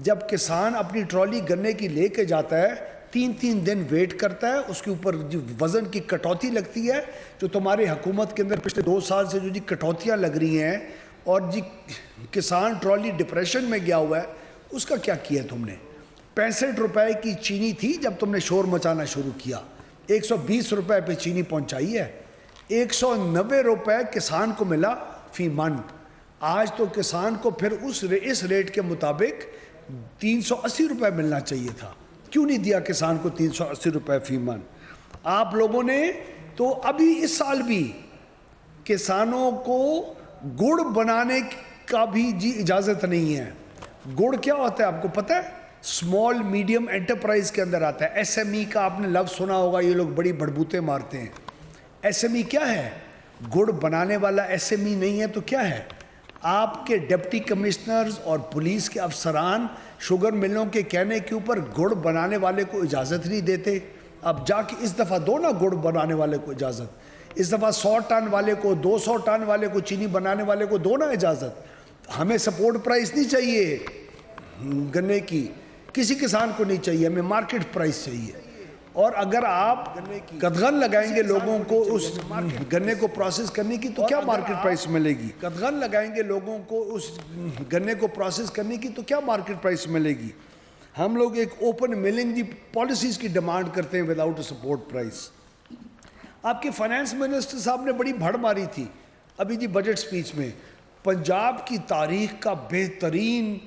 जब किसान अपनी ट्रॉली गन्ने की लेके जाता है 3-3 दिन वेट करता है, उसके ऊपर जो वज़न की कटौती लगती है, जो तुम्हारी हुकूमत के अंदर पिछले 2 साल से जो जी कटौतियाँ लग रही हैं, और जी किसान ट्रॉली डिप्रेशन में गया हुआ है, उसका क्या किया तुमने? 65 रुपए की चीनी थी जब तुमने शोर मचाना शुरू किया, 120 रुपए पे चीनी पहुंचाई है, 190 रुपए किसान को मिला फी मन। आज तो किसान को फिर इस रेट के मुताबिक 380 रुपए मिलना चाहिए था। क्यों नहीं दिया किसान को 380 रुपए फी मन? आप लोगों ने तो अभी इस साल भी किसानों को गुड़ बनाने का भी जी इजाज़त नहीं है। गुड़ क्या होता है आपको पता है? स्मॉल मीडियम एंटरप्राइज के अंदर आता है। एसएमई का आपने लफ्ज़ सुना होगा, ये लोग बड़ी बड़बूते मारते हैं। एसएमई क्या है? गुड़ बनाने वाला एसएमई नहीं है तो क्या है? आपके डिप्टी कमिश्नर्स और पुलिस के अफसरान शुगर मिलों के कहने के ऊपर गुड़ बनाने वाले को इजाज़त नहीं देते। अब जाके इस दफ़ा दो ना गुड़ बनाने वाले को इजाज़त, इस दफ़ा 100 टन वाले को, 200 टन वाले को, चीनी बनाने वाले को दो ना इजाज़त। हमें सपोर्ट प्राइस नहीं चाहिए गन्ने की, किसी किसान को नहीं चाहिए, हमें मार्केट प्राइस चाहिए। और अगर आप कदगन लगाएंगे लोगों को उस गन्ने को प्रोसेस करने की तो क्या मार्केट प्राइस मिलेगी? कदगन लगाएंगे लोगों को उस गन्ने को प्रोसेस करने की तो क्या मार्केट प्राइस मिलेगी? हम लोग एक ओपन मिलिंग की पॉलिसीज़ की डिमांड करते हैं विदाउट अ सपोर्ट प्राइस। आपके फाइनेंस मिनिस्टर साहब ने बड़ी भड़ मारी थी अभी जी बजट स्पीच में। पंजाब की तारीख का बेहतरीन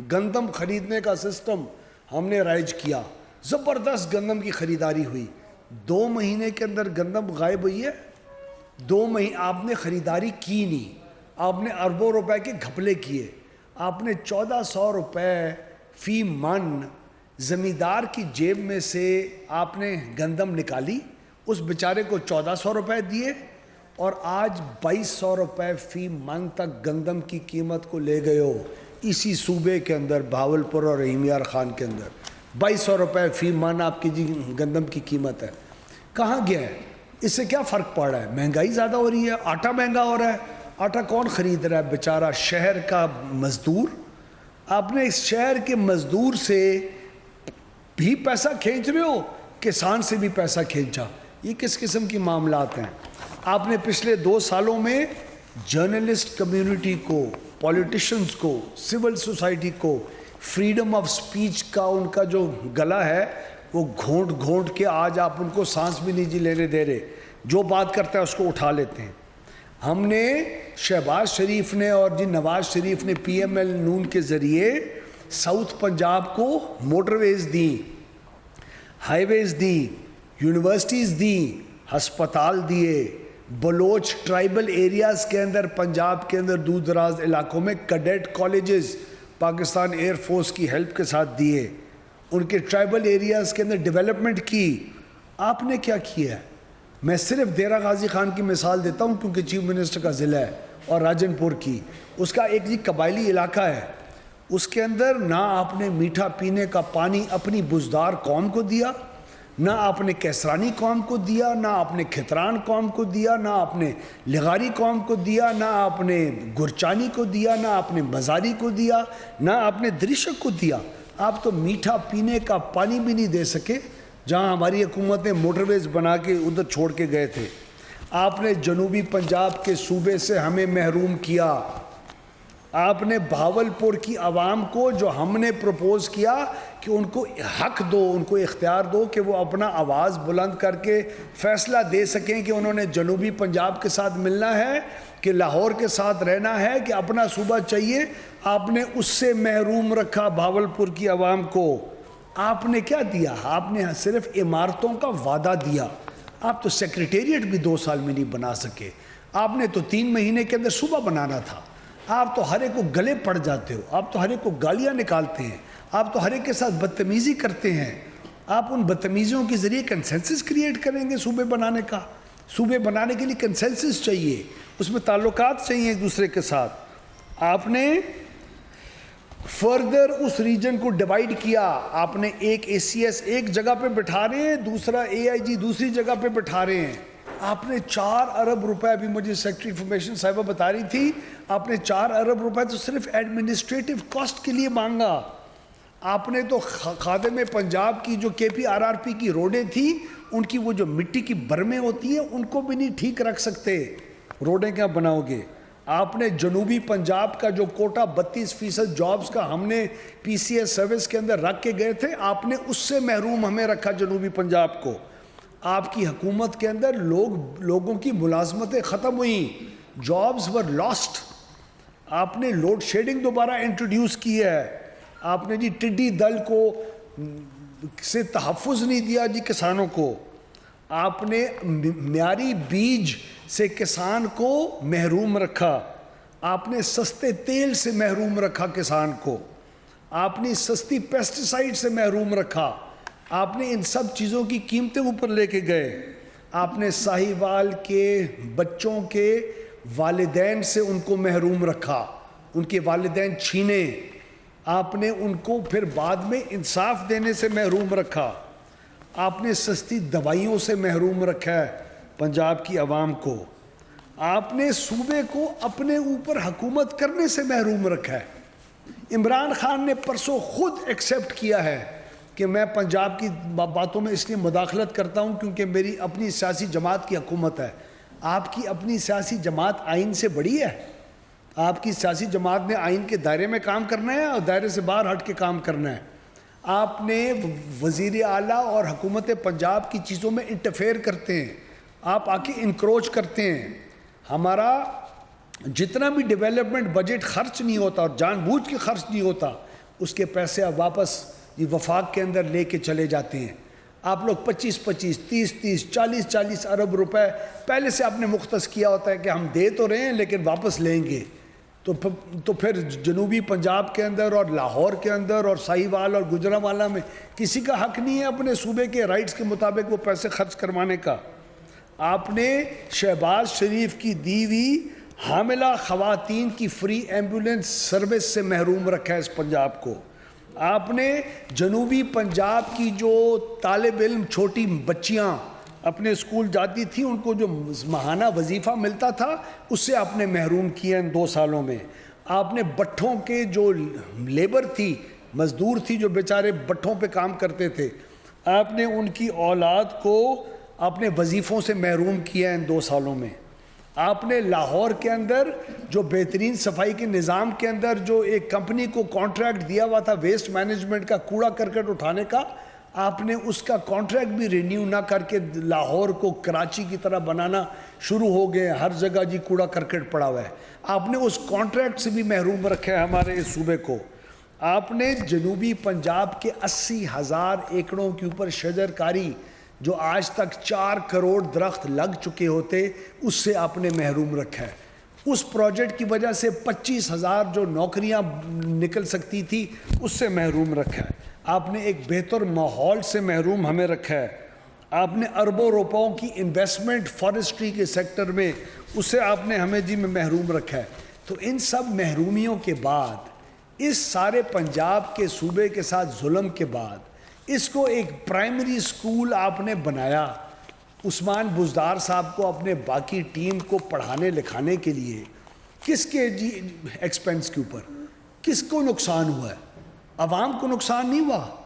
गंदम खरीदने का सिस्टम हमने राइज किया, ज़बरदस्त गंदम की ख़रीदारी हुई। 2 महीने के अंदर गंदम गायब हुई है। 2 महीने आपने ख़रीदारी की नहीं, आपने अरबों रुपए के घपले किए। आपने 1400 रुपये फ़ी मन ज़मींदार की जेब में से आपने गंदम निकाली, उस बेचारे को 1400 रुपये दिए, और आज 2200 रुपये फ़ी मन तक गंदम की कीमत को ले गए हो। इसी सूबे के अंदर भावलपुर और रहीम यार खान के अंदर 2200 रुपये फ़ी मन आपकी जी गंदम की कीमत है। कहाँ गया है? इससे क्या फ़र्क पड़ रहा है? महंगाई ज़्यादा हो रही है, आटा महंगा हो रहा है। आटा कौन ख़रीद रहा है? बेचारा शहर का मज़दूर। आपने इस शहर के मज़दूर से भी पैसा खींच रहे हो, किसान से भी पैसा खींचा। ये किस किस्म की मामलात हैं? आपने पिछले 2 सालों में जर्नलिस्ट कम्युनिटी को, पॉलिटिशियंस को, सिविल सोसाइटी को फ्रीडम ऑफ स्पीच का उनका जो गला है वो घोंट घोंट के आज आप उनको सांस भी नहीं जी लेने दे रहे। जो बात करता है उसको उठा लेते हैं। हमने शहबाज शरीफ ने और जी नवाज शरीफ ने PML नून के ज़रिए साउथ पंजाब को मोटरवेज़ दी, हाईवेज़ दी, यूनिवर्सिटीज़ दी, हस्पताल दिए। बलोच ट्राइबल एरियाज़ के अंदर, पंजाब के अंदर दूर दराज इलाकों में कैडेट कॉलेजेस पाकिस्तान एयरफोर्स की हेल्प के साथ दिए। उनके ट्राइबल एरियाज़ के अंदर डेवलपमेंट की। आपने क्या किया है? मैं सिर्फ देरा गाजी खान की मिसाल देता हूँ क्योंकि चीफ मिनिस्टर का ज़िला है, और राजनपुर की, उसका एक जी कबायली इलाका है, उसके अंदर ना आपने मीठा पीने का पानी अपनी बुजदार कौम को दिया, ना आपने कैसरानी कौम को दिया, ना आपने खितरान कौम को दिया, ना आपने लिगारी कौम को दिया, ना आपने गुरचानी को दिया, ना आपने मज़ारी को दिया, ना आपने दरिशक को दिया। आप तो मीठा पीने का पानी भी नहीं दे सके, जहां हमारी हुकूमत ने मोटरवेज़ बना के उधर छोड़ के गए थे। आपने जनूबी पंजाब के सूबे से हमें महरूम किया। आपने भावलपुर की आवाम को जो हमने प्रपोज़ किया कि उनको हक दो, उनको इख्तियार दो कि वो अपना आवाज़ बुलंद करके फ़ैसला दे सकें कि उन्होंने जनूबी पंजाब के साथ मिलना है कि लाहौर के साथ रहना है कि अपना सूबा चाहिए, आपने उससे महरूम रखा भावलपुर की आवाम को। आपने क्या दिया? आपने सिर्फ इमारतों का वादा दिया। आप तो सेक्रेटेरिएट भी 2 साल में नहीं बना सके। आपने तो 3 महीने के अंदर सूबा बनाना था। आप तो हर एक को गले पड़ जाते हो, आप तो हर एक को गालियाँ निकालते हैं, आप तो हर एक के साथ बदतमीज़ी करते हैं। आप उन बदतमीज़ियों के ज़रिए कंसेंसस क्रिएट करेंगे सूबे बनाने का। सूबे बनाने के लिए कंसेंसस चाहिए, उसमें ताल्लुकात चाहिए एक दूसरे के साथ। आपने फर्दर उस रीजन को डिवाइड किया। आपने एक ACS एक जगह पे बिठा रहे हैं, दूसरा AIG दूसरी जगह पे बिठा रहे हैं। आपने 4 अरब रुपए, अभी मुझे सेक्रेटरी इंफॉर्मेशन साहिबा बता रही थी, आपने 4 अरब रुपए तो सिर्फ एडमिनिस्ट्रेटिव कॉस्ट के लिए मांगा। आपने तो खादिम पंजाब की जो KPRRP की रोडें थी, उनकी वो जो मिट्टी की बरमें होती हैं उनको भी नहीं ठीक रख सकते, रोडें क्या बनाओगे। आपने जनूबी पंजाब का जो कोटा 32% जॉब्स का हमने PCS सर्विस के अंदर रख के गए थे, आपने उससे महरूम हमें रखा जनूबी पंजाब को। आपकी हुकूमत के अंदर लोगों की मुलाजमतें ख़त्म हुई, जॉब्स वर लॉस्ट। आपने लोड शेडिंग दोबारा इंट्रोड्यूस की है। आपने जी टिड्डी दल को से तहफ़्फ़ुज़ नहीं दिया जी किसानों को। आपने म्यारी बीज से किसान को महरूम रखा। आपने सस्ते तेल से महरूम रखा किसान को। आपने सस्ती पेस्टिसाइड से महरूम रखा। आपने इन सब चीज़ों की कीमतें ऊपर लेके गए। आपने साहिवाल के बच्चों के वालिदैन से उनको महरूम रखा, उनके वालिदैन छीने। आपने उनको फिर बाद में इंसाफ देने से महरूम रखा। आपने सस्ती दवाइयों से महरूम रखा है पंजाब की आवाम को। आपने सूबे को अपने ऊपर हुकूमत करने से महरूम रखा है। इमरान खान ने परसों खुद एक्सेप्ट किया है कि मैं पंजाब की बातों में इसलिए मुदाखलत करता हूँ क्योंकि मेरी अपनी सियासी जमात की हुकूमत है। आपकी अपनी सियासी जमात आइन से बड़ी है। आपकी सियासी जमात ने आइन के दायरे में काम करना है और दायरे से बाहर हट के काम करना है। आपने वज़ीर आला और हुकूमत पंजाब की चीज़ों में इंटरफेयर करते हैं, आप आके इंक्रोच करते हैं। हमारा जितना भी डेवलपमेंट बजट खर्च नहीं होता और जानबूझ के खर्च नहीं होता, उसके पैसे आप वापस ये वफाक के अंदर लेके चले जाते हैं। आप लोग 25-25, 30-30, 40-40 अरब रुपए पहले से आपने मुख्तस किया होता है कि हम दे तो रहे हैं लेकिन वापस लेंगे। तो फिर जनूबी पंजाब के अंदर और लाहौर के अंदर और साहिवाल और गुजरांवाला में किसी का हक नहीं है अपने सूबे के राइट्स के मुताबिक वो पैसे खर्च करवाने का। आपने शहबाज शरीफ की दी हुई हामिला ख़वातीन की फ्री एम्बुलेंस सर्विस से महरूम रखा है इस पंजाब को। आपने जनूबी पंजाब की जो तालिब इल्म छोटी बच्चियां अपने स्कूल जाती थी, उनको जो माहाना वजीफ़ा मिलता था उससे आपने महरूम किया इन 2 सालों में। आपने भट्ठों के जो लेबर थी, मज़दूर थी जो बेचारे भट्ठों पे काम करते थे, आपने उनकी औलाद को अपने वजीफ़ों से महरूम किया इन 2 सालों में। आपने लाहौर के अंदर जो बेहतरीन सफाई के निज़ाम के अंदर जो एक कंपनी को कॉन्ट्रैक्ट दिया हुआ था वेस्ट मैनेजमेंट का, कूड़ा करकट उठाने का, आपने उसका कॉन्ट्रैक्ट भी रिन्यू ना करके लाहौर को कराची की तरह बनाना शुरू हो गए। हर जगह जी कूड़ा करकट पड़ा हुआ है। आपने उस कॉन्ट्रैक्ट से भी महरूम रखा है हमारे इस सूबे को। आपने जनूबी पंजाब के 80,000 एकड़ों के ऊपर शजरकारी जो आज तक 4 करोड़ दरख्त लग चुके होते, उससे आपने महरूम रखा है। उस प्रोजेक्ट की वजह से 25,000 जो नौकरियां निकल सकती थी उससे महरूम रखा है। आपने एक बेहतर माहौल से महरूम हमें रखा है। आपने अरबों रुपयों की इन्वेस्टमेंट फॉरेस्ट्री के सेक्टर में, उससे आपने हमें जी में महरूम रखा है। तो इन सब महरूमियों के बाद, इस सारे पंजाब के सूबे के साथ जुल्म के बाद, इसको एक प्राइमरी स्कूल आपने बनाया उस्मान बुज़दार साहब को अपने बाकी टीम को पढ़ाने लिखाने के लिए। किसके जी एक्सपेंस के ऊपर? किसको नुकसान हुआ है? अवाम को नुकसान नहीं हुआ।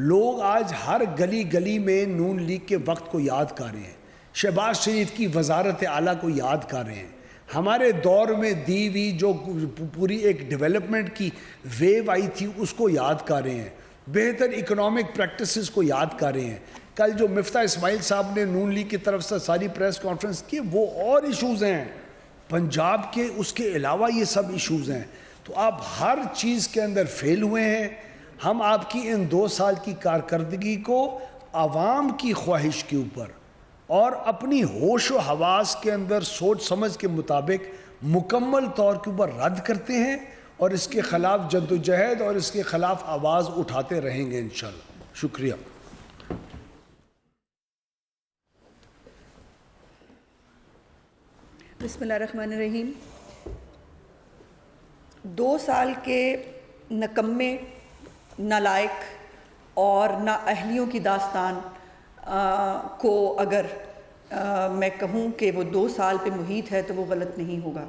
लोग आज हर गली गली में नून लीग के वक्त को याद कर रहे हैं, शहबाज शरीफ की वजारत आला को याद कर रहे हैं, हमारे दौर में दी हुई जो पूरी एक डेवलपमेंट की वेव आई थी उसको याद कर रहे हैं, बेहतर इकोनॉमिक प्रैक्टिसेस को याद कर रहे हैं। कल जो मिफ्ता इस्माइल साहब ने नून लीग की तरफ से सारी प्रेस कॉन्फ्रेंस की, वो और इश्यूज़ हैं पंजाब के, उसके अलावा ये सब इश्यूज़ हैं। तो आप हर चीज़ के अंदर फेल हुए हैं। हम आपकी इन 2 साल की कारकर्दगी को आवाम की ख्वाहिश के ऊपर और अपनी होश व हवास के अंदर सोच समझ के मुताबिक मुकम्मल तौर के ऊपर रद्द करते हैं और इसके ख़िलाफ़ जद्दोजहद और इसके ख़िलाफ़ आवाज़ उठाते रहेंगे इंशाअल्लाह। शुक्रिया। बिस्मिल्लाहिर्रहमानिर्रहीम। 2 साल के नकम्मे, नालायक और नाअहलियों की दास्तान को अगर मैं कहूँ कि वो 2 साल पे मुहित है तो वो गलत नहीं होगा।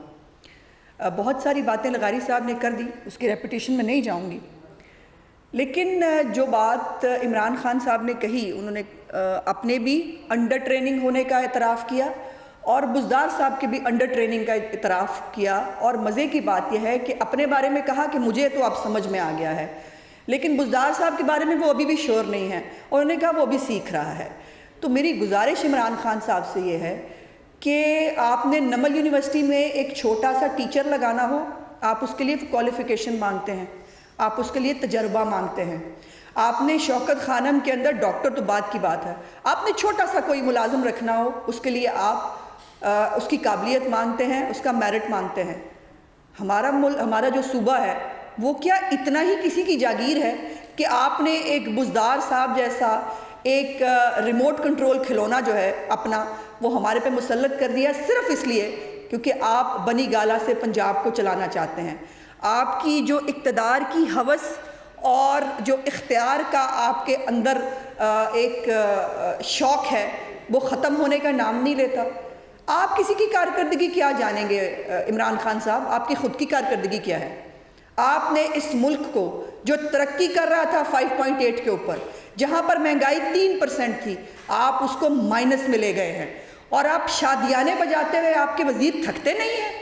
बहुत सारी बातें लगारी साहब ने कर दी, उसकी रेपिटेशन में नहीं जाऊँगी, लेकिन जो बात इमरान खान साहब ने कही, उन्होंने अपने भी अंडर ट्रेनिंग होने का एतराफ़ किया और बुज़दार साहब के भी अंडर ट्रेनिंग का इतराफ़ किया। और मज़े की बात यह है कि अपने बारे में कहा कि मुझे तो अब समझ में आ गया है, लेकिन बुज़दार साहब के बारे में वो अभी भी श्योर नहीं है और उन्होंने कहा वो अभी सीख रहा है। तो मेरी गुजारिश इमरान खान साहब से ये है कि आपने नमल यूनिवर्सिटी में एक छोटा सा टीचर लगाना हो, आप उसके लिए क्वालिफ़िकेशन मांगते हैं, आप उसके लिए तजर्बा मांगते हैं। आपने शौकत खानम के अंदर डॉक्टर तो बात की बात है, आपने छोटा सा कोई मुलाजिम रखना हो, उसके लिए आप उसकी काबिलियत मांगते हैं, उसका मेरिट मांगते हैं। हमारा जो सूबा है वो क्या इतना ही किसी की जागीर है कि आपने एक बुज़दार साहब जैसा एक रिमोट कंट्रोल खिलौना जो है अपना, वो हमारे पे मुसल्लत कर दिया सिर्फ इसलिए क्योंकि आप बनी गाला से पंजाब को चलाना चाहते हैं। आपकी जो इक़्तिदार की हवस और जो इख्तियार का आपके अंदर एक शौक़ है वो ख़त्म होने का नाम नहीं लेता। आप किसी की कारकर्दगी क्या जानेंगे इमरान खान साहब, आपकी ख़ुद की कारकर्दगी क्या है? आपने इस मुल्क को जो तरक्की कर रहा था 5.8 के ऊपर, जहाँ पर महंगाई 3% थी, आप उसको माइनस में ले गए हैं। और आप शादियाने बजाते हुए आपके वज़ीर थकते नहीं हैं,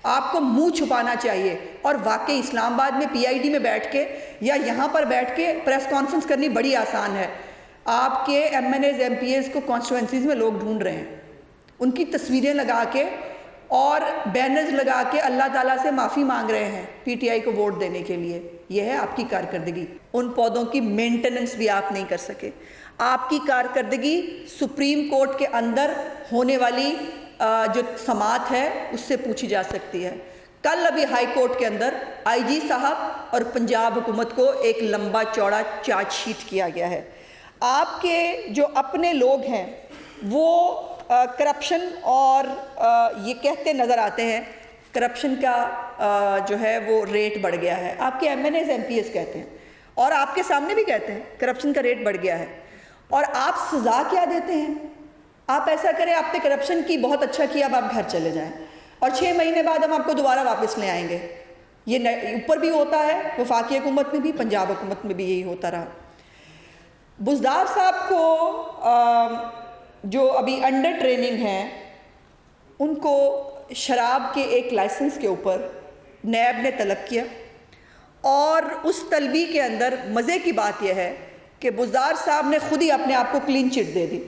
आपको मुंह छुपाना चाहिए। और वाकई इस्लामाबाद में PID में बैठ के या यहाँ पर बैठ के प्रेस कॉन्फ्रेंस करनी बड़ी आसान है। आपके MNAs MPAs को कॉन्स्टिट्यूंसीज़ में लोग ढूंढ रहे हैं, उनकी तस्वीरें लगा के और बैनर्स लगा के अल्लाह ताला से माफ़ी मांग रहे हैं PTI को वोट देने के लिए। यह है आपकी कारकर्दगी। उन पौधों की मेंटेनेंस भी आप नहीं कर सके। आपकी कारकर्दगी सुप्रीम कोर्ट के अंदर होने वाली जो समात है उससे पूछी जा सकती है। कल अभी हाई कोर्ट के अंदर IG साहब और पंजाब हुकूमत को एक लंबा चौड़ा चार्जशीट किया गया है। आपके जो अपने लोग हैं वो करप्शन और ये कहते नज़र आते हैं करप्शन का जो है वो रेट बढ़ गया है। आपके MNAs MPAs कहते हैं और आपके सामने भी कहते हैं करप्शन का रेट बढ़ गया है। और आप सज़ा क्या देते हैं? आप ऐसा करें, आपने करप्शन की, बहुत अच्छा किया, अब आप घर चले जाएं और 6 महीने बाद हम आपको दोबारा वापस ले आएंगे। ये ऊपर भी होता है, वफाकी हुकूमत में भी, पंजाब हुकूमत में भी यही होता रहा। बुज़दार साहब को जो अभी अंडर ट्रेनिंग हैं, उनको शराब के एक लाइसेंस के ऊपर नैब ने तलब किया और उस तलबी के अंदर मज़े की बात यह है कि बुज़दार साहब ने खुद ही अपने आप को क्लीन चिट दे दी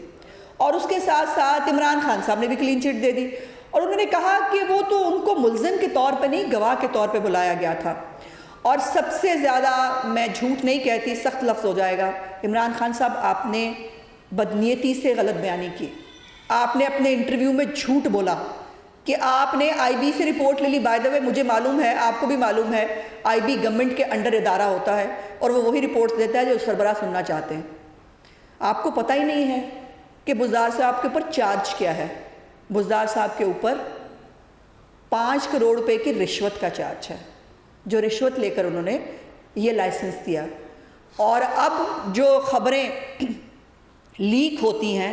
और उसके साथ साथ इमरान खान साहब ने भी क्लीन चिट दे दी। और उन्होंने कहा कि वो तो उनको मुल्ज़िम के तौर पे नहीं, गवाह के तौर पे बुलाया गया था। और सबसे ज़्यादा, मैं झूठ नहीं कहती, सख्त लफ्ज़ हो जाएगा, इमरान खान साहब आपने बदनीयती से गलत बयानी की। आपने अपने इंटरव्यू में झूठ बोला कि आपने IB से रिपोर्ट ले ली। बाय द वे मुझे मालूम है, आपको भी मालूम है, IB गवर्नमेंट के अंडर इदारा होता है और वो वही रिपोर्ट्स देता है जो सरबराह सुनना चाहते हैं। आपको पता ही नहीं है कि बुज़दार साहब के ऊपर चार्ज क्या है। बुज़दार साहब के ऊपर 5 करोड़ रुपए की रिश्वत का चार्ज है, जो रिश्वत लेकर उन्होंने ये लाइसेंस दिया। और अब जो खबरें लीक होती हैं